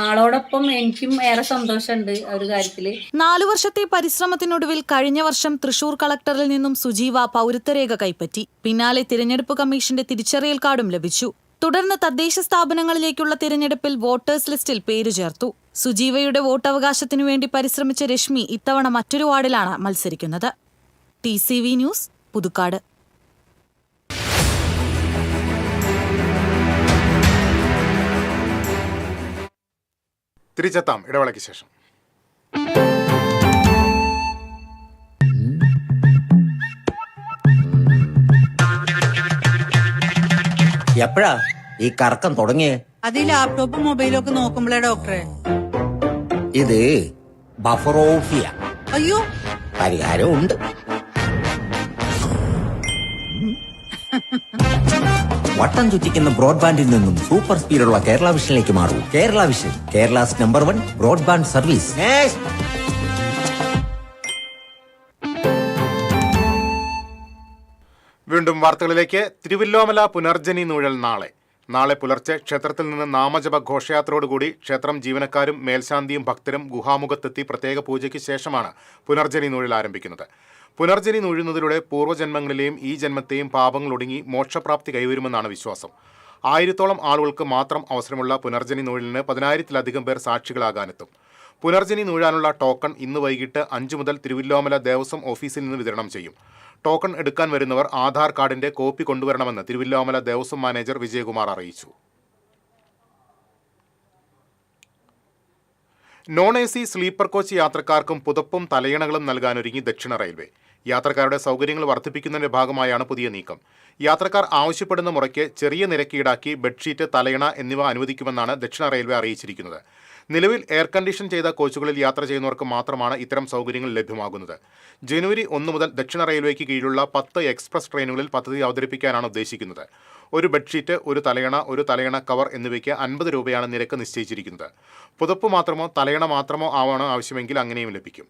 M: ആളോടൊപ്പം എനിക്കും ഏറെ സന്തോഷമുണ്ട് ഒരു കാര്യത്തിൽ.
C: 4 വർഷത്തെ പരിശ്രമത്തിനൊടുവിൽ കഴിഞ്ഞ വർഷം തൃശൂർ കളക്ടറിൽ നിന്നും സുജീവ പൗരത്വരേഖ കൈപ്പറ്റി. പിന്നാലെ തിരഞ്ഞെടുപ്പ് കമ്മീഷന്റെ തിരിച്ചറിയൽ കാർഡും ലഭിച്ചു. തുടർന്ന് തദ്ദേശ സ്ഥാപനങ്ങളിലേക്കുള്ള തിരഞ്ഞെടുപ്പിൽ വോട്ടേഴ്സ് ലിസ്റ്റിൽ പേര് ചേർത്തു. സുജീവയുടെ വോട്ടവകാശത്തിനു വേണ്ടി പരിശ്രമിച്ച രശ്മി ഇത്തവണ മറ്റൊരു വാർഡിലാണ് മത്സരിക്കുന്നത്. TCV news, Puthukkad.
B: തിരിച്ചെത്താം ഇടവേളയ്ക്ക് ശേഷം.
N: എപ്പോഴാ ഈ കറക്കം തുടങ്ങിയേ?
O: അത് ഈ ലാപ്ടോപ്പും മൊബൈലും ഒക്കെ നോക്കുമ്പോഴേ ഡോക്ടറെ.
N: ഇത് ബഫറോഫിയ.
O: അയ്യോ,
N: പരിഹാരം ഉണ്ട്. വട്ടം ചുറ്റിക്കുന്ന ബ്രോഡ്ബാൻഡിൽ നിന്നും സൂപ്പർ സ്പീഡുള്ള കേരള വിഷനിലേക്ക് മാറൂ. Kerala vision, Kerala's number 1 broadband service.
B: വീണ്ടും വാർത്തകളിലേക്ക്. തിരുവല്ലോമല പുനർജനി നൂഴൽ നാളെ പുലർച്ചെ ക്ഷേത്രത്തിൽ നിന്ന് നാമജപ ഘോഷയാത്രയോടുകൂടി ക്ഷേത്രം ജീവനക്കാരും മേൽശാന്തിയും ഭക്തരും ഗുഹാമുഖത്തെത്തി പ്രത്യേക പൂജയ്ക്ക് ശേഷമാണ് പുനർജനി നൂഴൽ ആരംഭിക്കുന്നത്. പുനർജനി നൂഴുന്നതിലൂടെ പൂർവ്വജന്മങ്ങളിലെയും ഈ ജന്മത്തെയും പാപങ്ങൾ ഒടുങ്ങി മോക്ഷപ്രാപ്തി കൈവരുമെന്നാണ് വിശ്വാസം. 1000-ഓളം ആളുകൾക്ക് മാത്രം അവസരമുള്ള പുനർജനി നൂഴലിന് 10,000-ലധികം പേർ സാക്ഷികളാകാനെത്തും. പുനർജനി നൂഴാനുള്ള ടോക്കൺ ഇന്ന് വൈകിട്ട് 5 മുതൽ തിരുവല്ലോമല ദേവസ്വം ഓഫീസിൽ നിന്ന് വിതരണം ചെയ്യും. ടോക്കൺ എടുക്കാൻ വരുന്നവർ ആധാർ കാർഡിന്റെ കോപ്പി കൊണ്ടുവരണമെന്ന് തിരുവല്ലോമല ദേവസ്വം മാനേജർ വിജയകുമാർ അറിയിച്ചു. നോൺ AC സ്ലീപ്പർ കോച്ച് യാത്രക്കാർക്കും പുതപ്പും തലയണകളും നൽകാനൊരുങ്ങി ദക്ഷിണ റെയിൽവേ. യാത്രക്കാരുടെ സൗകര്യങ്ങൾ വർദ്ധിപ്പിക്കുന്നതിന്റെ ഭാഗമായാണ് പുതിയ നീക്കം. യാത്രക്കാർ ആവശ്യപ്പെടുന്ന മുറയ്ക്ക് ചെറിയ നിരക്ക് ഈടാക്കി ബെഡ്ഷീറ്റ്, തലയണ എന്നിവ അനുവദിക്കുമെന്നാണ് ദക്ഷിണ റെയിൽവേ അറിയിച്ചിരിക്കുന്നത്. നിലവിൽ എയർ കണ്ടീഷൻ ചെയ്ത കോച്ചുകളിൽ യാത്ര ചെയ്യുന്നവർക്ക് മാത്രമാണ് ഇത്തരം സൗകര്യങ്ങൾ ലഭ്യമാകുന്നത്. ജനുവരി 1 മുതൽ ദക്ഷിണ റെയിൽവേക്ക് കീഴിലുള്ള 10 എക്സ്പ്രസ് ട്രെയിനുകളിൽ പദ്ധതി അവതരിപ്പിക്കാനാണ് ഉദ്ദേശിക്കുന്നത്. ഒരു ബെഡ്ഷീറ്റ്, ഒരു തലയണ കവർ എന്നിവയ്ക്ക് 50 രൂപയാണ് നിരക്ക് നിശ്ചയിച്ചിരിക്കുന്നത്. പുതപ്പ് മാത്രമോ തലയണ മാത്രമോ ആവാണോ ആവശ്യമെങ്കിൽ അങ്ങനെയും ലഭിക്കും.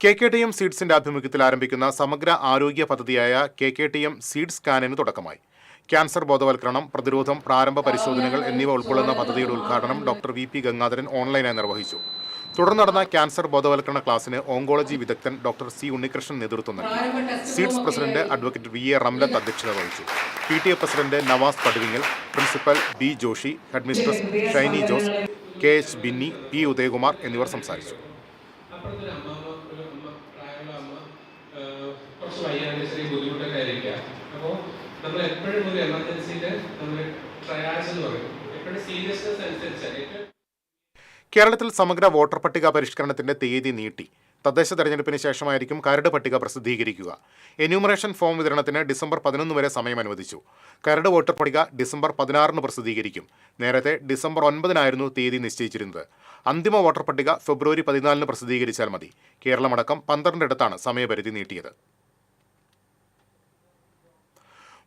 B: KKTM സീഡ്സിന്റെ ആഭിമുഖ്യത്തിൽ ആരംഭിക്കുന്ന സമഗ്ര ആരോഗ്യ പദ്ധതിയായ KKTM സീഡ് സ്കാനിന് തുടക്കമായി. ക്യാൻസർ ബോധവൽക്കരണം, പ്രതിരോധം, പ്രാരംഭ പരിശോധനകൾ എന്നിവ ഉൾക്കൊള്ളുന്ന പദ്ധതിയുടെ ഉദ്ഘാടനം ഡോക്ടർ VP ഗംഗാധരൻ ഓൺലൈനായി നിർവഹിച്ചു. തുടർന്ന് നടന്ന ക്യാൻസർ ബോധവൽക്കരണ ക്ലാസിന് ഓങ്കോളജി വിദഗ്ധൻ ഡോക്ടർ C ഉണ്ണികൃഷ്ണൻ നേതൃത്വം നൽകി. Seeds president advocate VA Ramlath അധ്യക്ഷത വഹിച്ചു. PTA president Navas Paduvingal, principal B Joshi, headmistress Shiny Jose, KH Binny, P Udayakumar എന്നിവർ സംസാരിച്ചു.
P: നമ്മൾ എപ്പോഴും ഒരു എമർജൻസിയിൽ നമ്മൾ ട്രയാസ് എന്ന് പറയും, എപ്പോഴും സീരിയസ്നെസ് അനുസരിച്ച്.
B: കേരളത്തിൽ സമഗ്ര വോട്ടർ പട്ടിക പരിഷ്കരണത്തിന്റെ തീയതി നീട്ടി. തദ്ദേശ തെരഞ്ഞെടുപ്പിന് ശേഷമായിരിക്കും കരട് പട്ടിക പ്രസിദ്ധീകരിക്കുക. എന്യൂമറേഷൻ ഫോം വിതരണത്തിന് ഡിസംബർ 11 വരെ സമയം അനുവദിച്ചു. കരട് വോട്ടർ പട്ടിക ഡിസംബർ 16 പ്രസിദ്ധീകരിക്കും. നേരത്തെ ഡിസംബർ 9 തീയതി നിശ്ചയിച്ചിരുന്നത്. അന്തിമ വോട്ടർ പട്ടിക ഫെബ്രുവരി 14 പ്രസിദ്ധീകരിച്ചാൽ മതി. കേരളമടക്കം 12 സമയപരിധി നീട്ടിയത്.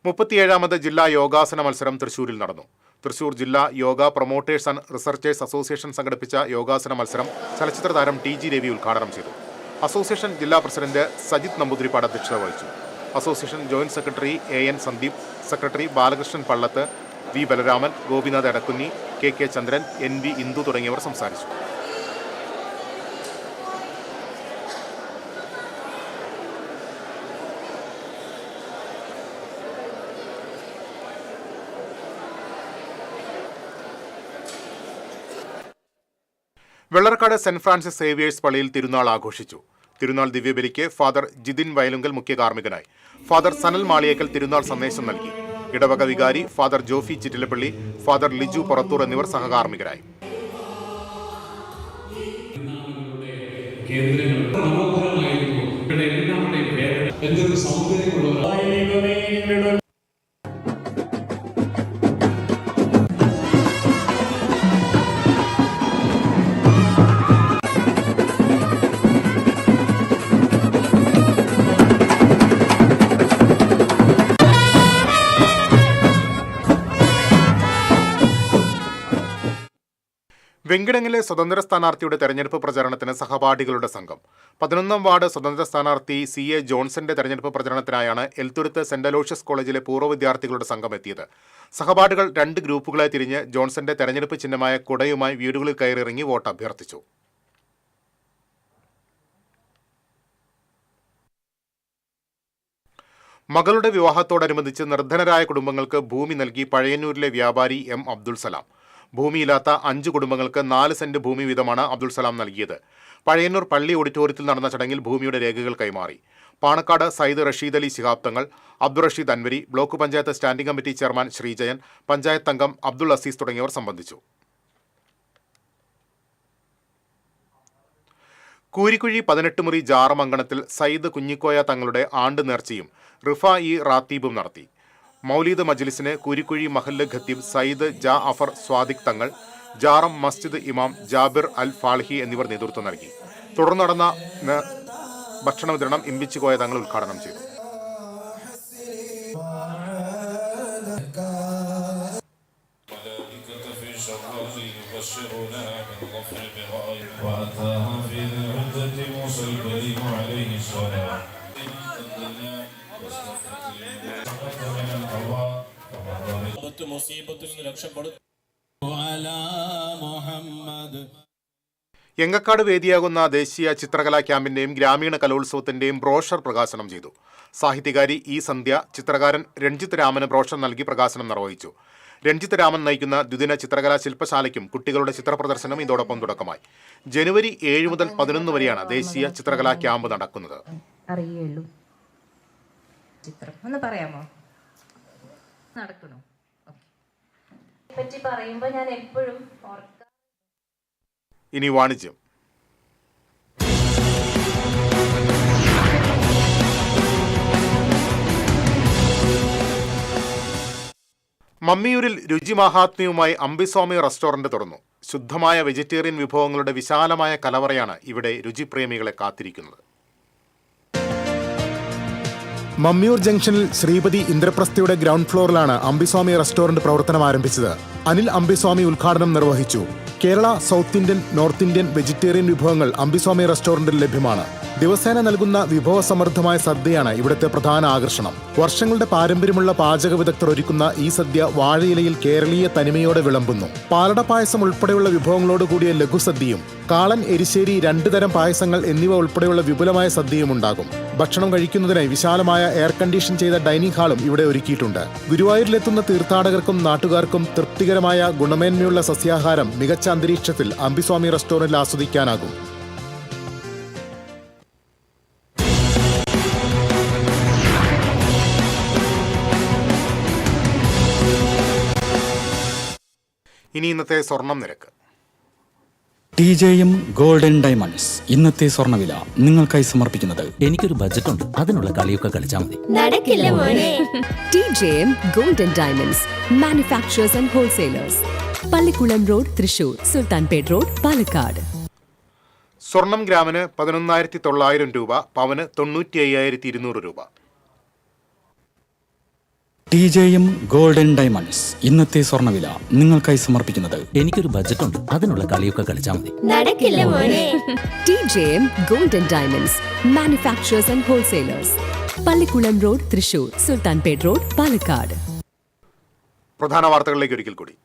B: 37ാമത് ജില്ലാ യോഗാസന മത്സരം തൃശൂരിൽ നടന്നു. തൃശൂർ ജില്ലാ yoga promoters and researchers association സംഘടിപ്പിച്ച യോഗാസന മത്സരം ചലച്ചിത്ര താരം TG രവി ഉദ്ഘാടനം ചെയ്തു. അസോസിയേഷൻ ജില്ലാ പ്രസിഡന്റ് സജിത് നമ്പൂതിരിപ്പാട് അധ്യക്ഷത വഹിച്ചു. Association joint secretary AN Sandeep, secretary Balakrishnan Pallath, V Balaraman, Gopinath Edakkunni, KK Chandran, NV Indu തുടങ്ങിയവർ സംസാരിച്ചു. വെള്ളർക്കാട് സെന്റ് ഫ്രാൻസിസ് സേവിയേഴ്സ് പള്ളിയിൽ തിരുനാൾ ആഘോഷിച്ചു. തിരുനാൾ ദിവ്യബലിക്ക് ഫാദർ ജിതിൻ വയലുങ്കൽ മുഖ്യ കാർമ്മികനായി. ഫാദർ സനൽ മാളിയേക്കൽ തിരുനാൾ സന്ദേശം നൽകി. ഇടവക വികാരി ഫാദർ ജോഫി ചിറ്റിലപ്പള്ളി, ഫാദർ ലിജു പൊറത്തൂർ എന്നിവർ സഹകാർമ്മികരായി. വെങ്കിടങ്ങിലെ സ്വതന്ത്ര സ്ഥാനാർത്ഥിയുടെ തെരഞ്ഞെടുപ്പ് പ്രചരണത്തിന് സഹപാഠികളുടെ സംഘം. 11ാം വാർഡ് സ്വതന്ത്ര സ്ഥാനാർത്ഥി CA ജോൺസന്റെ തെരഞ്ഞെടുപ്പ് പ്രചരണത്തിനായാണ് എൽത്തുരുത്ത് സെന്റ് അലോഷ്യസ് കോളേജിലെ പൂർവ്വ വിദ്യാർത്ഥികളുടെ സംഘം എത്തിയത്. സഹപാഠികൾ 2 ഗ്രൂപ്പുകളായി തിരിഞ്ഞ് ജോൺസന്റെ തെരഞ്ഞെടുപ്പ് ചിഹ്നമായ കുടയുമായി വീടുകളിൽ കയറിയിറങ്ങി വോട്ട് അഭ്യർത്ഥിച്ചു. മകളുടെ വിവാഹത്തോടനുബന്ധിച്ച് നിർധനരായ കുടുംബങ്ങൾക്ക് ഭൂമി നൽകി പഴയന്നൂരിലെ വ്യാപാരി M അബ്ദുൾ സലാം. ഭൂമിയില്ലാത്ത 5 കുടുംബങ്ങൾക്ക് 4 സെന്റ് ഭൂമി വീതമാണ് അബ്ദുൾ സലാം നൽകിയത്. പഴയന്നൂർ പള്ളി ഓഡിറ്റോറിയത്തിൽ നടന്ന ചടങ്ങിൽ ഭൂമിയുടെ രേഖകൾ കൈമാറി. Panakkad Sayyid Rasheed Ali Shihab Thangal, Abdul Rasheed Anvari, block panchayat standing committee chairman Sreejayan, panchayat അംഗം അബ്ദുൾ അസീസ് തുടങ്ങിയവർ സംബന്ധിച്ചു. കൂരിക്കുഴി 18 മുറി ജാറമംഗണത്തിൽ സയ്യിദ് കുഞ്ഞിക്കോയ തങ്ങളുടെ ആണ്ട് നേർച്ചയും റിഫായി റാത്തീബും നടത്തി. മൗലീദ് മജ്ലിസിന് കൂരിക്കുഴി മഹല്ല് ഖത്തീബ് സയ്യിദ് ജാഅഫർ സ്വാദിഖ് തങ്ങൾ, ജാറം മസ്ജിദ് ഇമാം ജാബിർ അൽ ഫാൽഹി എന്നിവർ നേതൃത്വം നൽകി. തുടർന്ന് നടന്ന ഭക്ഷണ വിതരണം ഇമ്പിച്ചുകോയ തങ്ങൾ ഉദ്ഘാടനം ചെയ്തു. എങ്കക്കാട് വേദിയാകുന്ന ദേശീയ ചിത്രകലാ ക്യാമ്പിന്റെയും ഗ്രാമീണ കലോത്സവത്തിന്റെയും ബ്രോഷർ പ്രകാശനം ചെയ്തു. സാഹിത്യകാരി ഇ സന്ധ്യ, ചിത്രകാരൻ രഞ്ജിത്ത് രാമന് ബ്രോഷർ നൽകി പ്രകാശനം നിർവഹിച്ചു. രഞ്ജിത്ത് രാമൻ നയിക്കുന്ന ദ്വിദിന ചിത്രകലാ ശില്പശാലയ്ക്കും കുട്ടികളുടെ ചിത്രപ്രദർശനം ഇതോടൊപ്പം തുടക്കമായി. ജനുവരി 7 മുതൽ 11 വരെയാണ് ദേശീയ ചിത്രകലാ ക്യാമ്പ് നടക്കുന്നത്. ഇനി വാണിജ്യം. മമ്മിയൂരിൽ രുചിമാഹാത്മ്യവുമായി അംബിസ്വാമി റെസ്റ്റോറന്റ് തുറന്നു. ശുദ്ധമായ വെജിറ്റേറിയൻ വിഭവങ്ങളുടെ വിശാലമായ കലവറയാണ് ഇവിടെ രുചിപ്രേമികളെ കാത്തിരിക്കുന്നത്.
F: മമ്മിയൂർ ജംഗ്ഷനിൽ ശ്രീപതി ഇന്ദ്രപ്രസ്ഥയുടെ ഗ്രൗണ്ട് ഫ്ലോറിലാണ് അംബിസ്വാമി റെസ്റ്റോറന്റ് പ്രവർത്തനം ആരംഭിച്ചത്. അനിൽ അംബിസ്വാമി ഉദ്ഘാടനം നിർവഹിച്ചു. Kerala, south Indian, north Indian vegetarian വിഭവങ്ങൾ അംബിസ്വാമി റെസ്റ്റോറന്റിൽ ലഭ്യമാണ്. ദിവസേന നൽകുന്ന വിഭവസമൃദ്ധമായ സദ്യയാണ് ഇവിടുത്തെ പ്രധാന ആകർഷണം. വർഷങ്ങളുടെ പാരമ്പര്യമുള്ള പാചക വിദഗ്ധർ ഒരുക്കുന്ന ഈ സദ്യ വാഴയിലയിൽ കേരളീയ തനിമയോടെ വിളമ്പുന്നു. പാലട പായസം ഉൾപ്പെടെയുള്ള വിഭവങ്ങളോട് കൂടിയ ലഘുസദ്യയും, കാളൻ, എരിശ്ശേരി, 2 തരം പായസങ്ങൾ എന്നിവ ഉൾപ്പെടെയുള്ള വിപുലമായ സദ്യയും ഉണ്ടാകും. ഭക്ഷണം കഴിക്കുന്നതിനായി വിശാലമായ എയർ കണ്ടീഷൻ ചെയ്ത ഡൈനിങ് ഹാളും ഇവിടെ ഒരുക്കിയിട്ടുണ്ട്. ഗുരുവായൂരിലെത്തുന്ന തീർത്ഥാടകർക്കും നാട്ടുകാർക്കും തൃപ്തികരമായ ഗുണമേന്മയുള്ള സസ്യാഹാരം മികച്ച അന്തരീക്ഷത്തിൽ അംബിസ്വാമി റെസ്റ്റോറന്റിൽ ആസ്വദിക്കാനാകും.
B: ഇനി ഇന്നത്തെ സ്വർണം നിരക്ക്.
Q: TJM ഗോൾഡൻ ഡയമണ്ട്സ് ഇന്നത്തെ സ്വർണ്ണവില നിങ്ങൾക്കായി സമർപ്പിക്കുന്നത്
R: എനിക്കൊരു ബജറ്റ് ഉണ്ട്, അതിനുള്ള കളിയൊക്കെ കളിച്ചാൽ മതി.
D: നടക്കില്ല മോനെ. TJM golden diamonds manufacturers and wholesalers, Pallikkulam road, Thrissur, Sultanpet road, Palakkad.
B: സ്വർണം ഗ്രാമിന് 11,900 രൂപ, പവന് 95,200 രൂപ.
Q: TJM ഗോൾഡൻ ഡയമണ്ട്സ് ഇന്നത്തെ സ്വർണ്ണവില നിങ്ങൾക്കായി സമർപ്പിക്കുന്നത്
R: എനിക്കൊരു ബജറ്റ് ഉണ്ട്, അതിനുള്ള കളിയൊക്കെ കളിച്ചാൽ മതി.
D: നടക്കില്ല മോനെ. TJM golden diamonds manufacturers and wholesalers, Pallikkulam road, Thrissur, Sultanpet road, Palakkad.
B: പ്രധാന വാർത്തകളിലേക്ക് ഒരിക്കൽ കൂടി.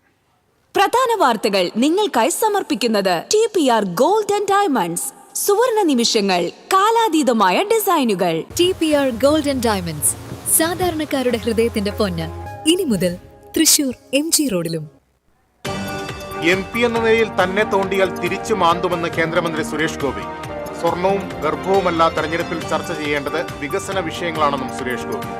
C: പ്രധാന വാർത്തകൾ നിങ്ങൾക്കായി സമർപ്പിക്കുന്നത് TPR ഗോൾഡൻ ഡയമണ്ട്സ്. സുവർണ നിമിഷങ്ങൾ, കാലാതീതമായ ഡിസൈനുകൾ.
D: TPR ഗോൾഡൻ ഡയമണ്ട്സ്, സാധാരണക്കാരുടെ ഹൃദയത്തിന്റെ പൊന്ന്. ഇനി മുതൽ തൃശൂർ MG റോഡിലും.
B: MP എന്ന നിലയിൽ തന്നെ തോണ്ടിയാൽ തിരിച്ചു മാന്തുമെന്ന് കേന്ദ്രമന്ത്രി സുരേഷ് ഗോപി. സ്വർണവും ഗർഭവുമല്ല തെരഞ്ഞെടുപ്പിൽ ചർച്ച ചെയ്യേണ്ടത്, വികസന വിഷയങ്ങളാണെന്നും സുരേഷ് ഗോപി.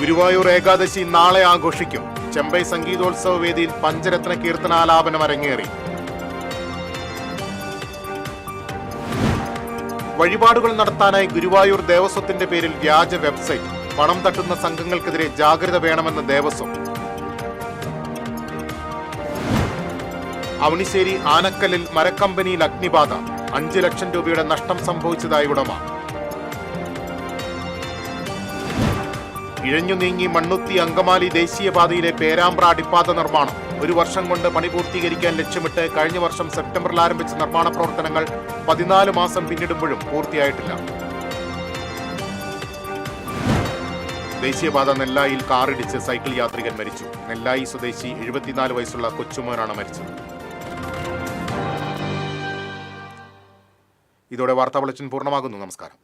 B: ഗുരുവായൂർ ഏകാദശി നാളെ ആഘോഷിക്കും. ചെമ്പൈ സംഗീതോത്സവ വേദിയിൽ പഞ്ചരത്ന കീർത്തനാലാപനം അരങ്ങേറി. വഴിപാടുകൾ നടത്താനായി ഗുരുവായൂർ ദേവസ്വത്തിന്റെ പേരിൽ വ്യാജ വെബ്സൈറ്റ്. പണം തട്ടുന്ന സംഘങ്ങൾക്കെതിരെ ജാഗ്രത വേണമെന്ന് ദേവസ്വം. അവണിശ്ശേരി ആനക്കല്ലിൽ മരക്കമ്പനിയിൽ അഗ്നിബാധ, 5 ലക്ഷം രൂപയുടെ നഷ്ടം സംഭവിച്ചതായി ഉടമ. ഇഴഞ്ഞു നീങ്ങി മണ്ണുത്തി അങ്കമാലി ദേശീയപാതയിലെ പേരാമ്പ്ര അടിപ്പാത നിർമ്മാണം. 1 വർഷം കൊണ്ട് പണി പൂർത്തീകരിക്കാൻ ലക്ഷ്യമിട്ട് കഴിഞ്ഞ വർഷം സെപ്റ്റംബറിൽ ആരംഭിച്ച നിർമ്മാണ പ്രവർത്തനങ്ങൾ 14 മാസം പിന്നിടുമ്പോഴും പൂർത്തിയായിട്ടില്ല. ദേശീയപാത നെല്ലായിൽ കാറിടിച്ച് സൈക്കിൾ യാത്രികൻ മരിച്ചു. നെല്ലായി സ്വദേശി 74 വയസ്സുള്ള കൊച്ചുമോനാണ് മരിച്ചത്. ഇതോടെ വാർത്താ ബുള്ളറ്റിൻ പൂർണ്ണമാകുന്നു. നമസ്കാരം.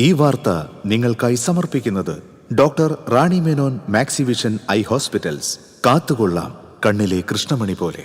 A: ഈ വാർത്ത നിങ്ങൾക്കായി സമർപ്പിക്കുന്നത് doctor Rani Menon Maxivision I hospitals. കാത്തുകൊള്ളാം കണ്ണിലെ കൃഷ്ണമണി പോലെ.